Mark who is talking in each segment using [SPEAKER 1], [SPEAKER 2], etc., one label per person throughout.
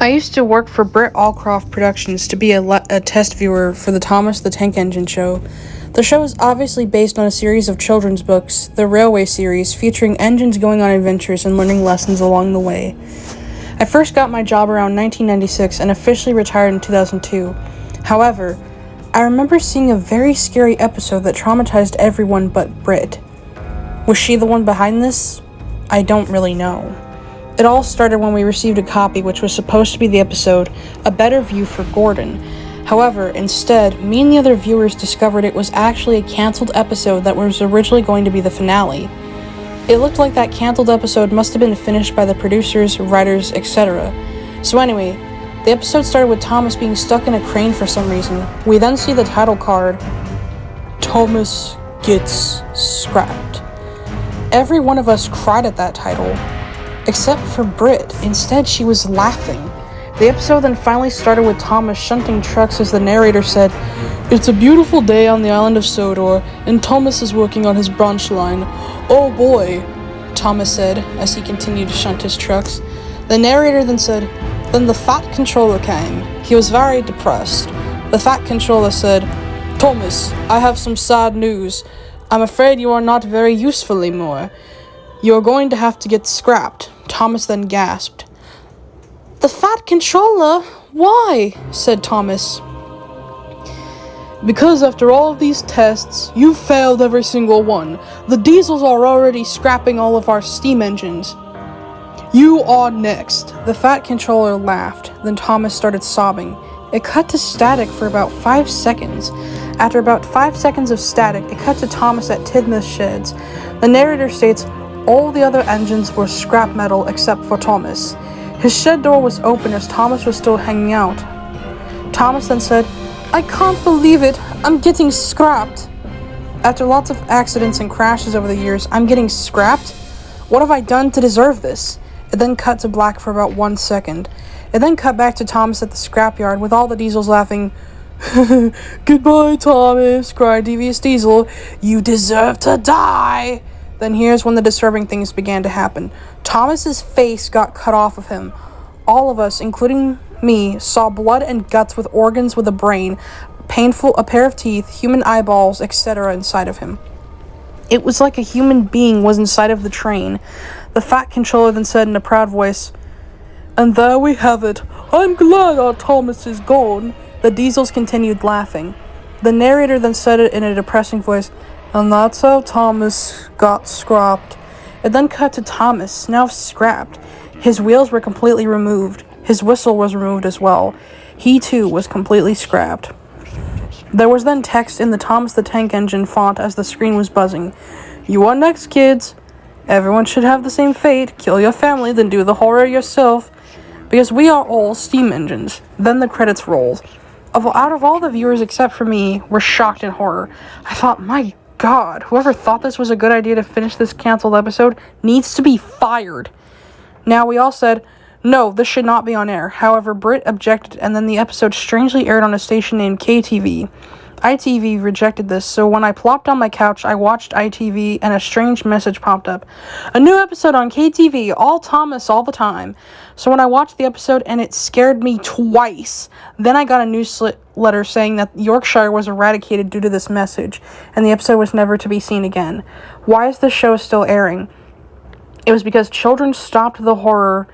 [SPEAKER 1] I used to work for Britt Allcroft Productions to be a test viewer for the Thomas the Tank Engine show. The show is obviously based on a series of children's books, the Railway series, featuring engines going on adventures and learning lessons along the way. I first got my job around 1996 and officially retired in 2002. However, I remember seeing a very scary episode that traumatized everyone but Britt. Was she the one behind this? I don't really know. It all started when we received a copy which was supposed to be the episode, A Better View for Gordon. However, instead, me and the other viewers discovered it was actually a cancelled episode that was originally going to be the finale. It looked like that cancelled episode must have been finished by the producers, writers, etc. So anyway, the episode started with Thomas being stuck in a crane for some reason. We then see the title card, Thomas Gets Scrapped. Every one of us cried at that title, except for Britt. Instead, she was laughing. The episode then finally started with Thomas shunting trucks as the narrator said, "It's a beautiful day on the island of Sodor, and Thomas is working on his branch line. Oh boy," Thomas said as he continued to shunt his trucks. The narrator then said, "Then the Fat Controller came. He was very depressed. The Fat Controller said, 'Thomas, I have some sad news. I'm afraid you are not very useful anymore. You're going to have to get scrapped." Thomas then gasped. "The Fat Controller? Why?" said Thomas. "Because after all of these tests, you've failed every single one. The diesels are already scrapping all of our steam engines. You are next." The Fat Controller laughed. Then Thomas started sobbing. It cut to static for about 5 seconds. After about 5 seconds of static, it cut to Thomas at Tidmouth Sheds. The narrator states, all the other engines were scrap metal except for Thomas. His shed door was open as Thomas was still hanging out. Thomas then said, "I can't believe it. I'm getting scrapped." After lots of accidents and crashes over the years, I'm getting scrapped? What have I done to deserve this? It then cut to black for about 1 second. It then cut back to Thomas at the scrapyard with all the diesels laughing. "Goodbye, Thomas," cried Devious Diesel. "You deserve to die." Then here's when the disturbing things began to happen. Thomas's face got cut off of him. All of us, including me, saw blood and guts with organs with a brain, a pair of teeth, human eyeballs, etc. inside of him. It was like a human being was inside of the train. The Fat Controller then said in a proud voice, "And there we have it. I'm glad our Thomas is gone." The diesels continued laughing. The narrator then said it in a depressing voice, "And that's how Thomas got scrapped." It then cut to Thomas, now scrapped. His wheels were completely removed. His whistle was removed as well. He too was completely scrapped. There was then text in the Thomas the Tank Engine font as the screen was buzzing. "You are next, kids. Everyone should have the same fate. Kill your family, then do the horror yourself. Because we are all steam engines." Then the credits rolled. Out of all the viewers except for me were shocked in horror. I thought, my God, whoever thought this was a good idea to finish this canceled episode needs to be fired. Now we all said, no, this should not be on air. However, Britt objected, and then the episode strangely aired on a station named KTV. ITV rejected this, so when I plopped on my couch, I watched ITV, and a strange message popped up. "A new episode on KTV, all Thomas all the time." So when I watched the episode, and it scared me twice, then I got a newsletter saying that Yorkshire was eradicated due to this message, and the episode was never to be seen again. Why is this show still airing? It was because children stopped the horror,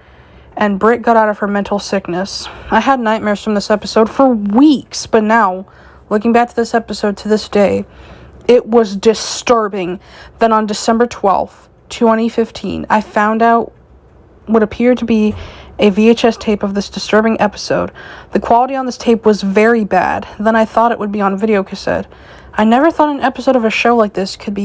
[SPEAKER 1] and Britt got out of her mental sickness. I had nightmares from this episode for weeks, but now, looking back to this episode to this day, it was disturbing. Then on December 12th, 2015, I found out what appeared to be a VHS tape of this disturbing episode. The quality on this tape was very bad. Then I thought it would be on video cassette. I never thought an episode of a show like this could be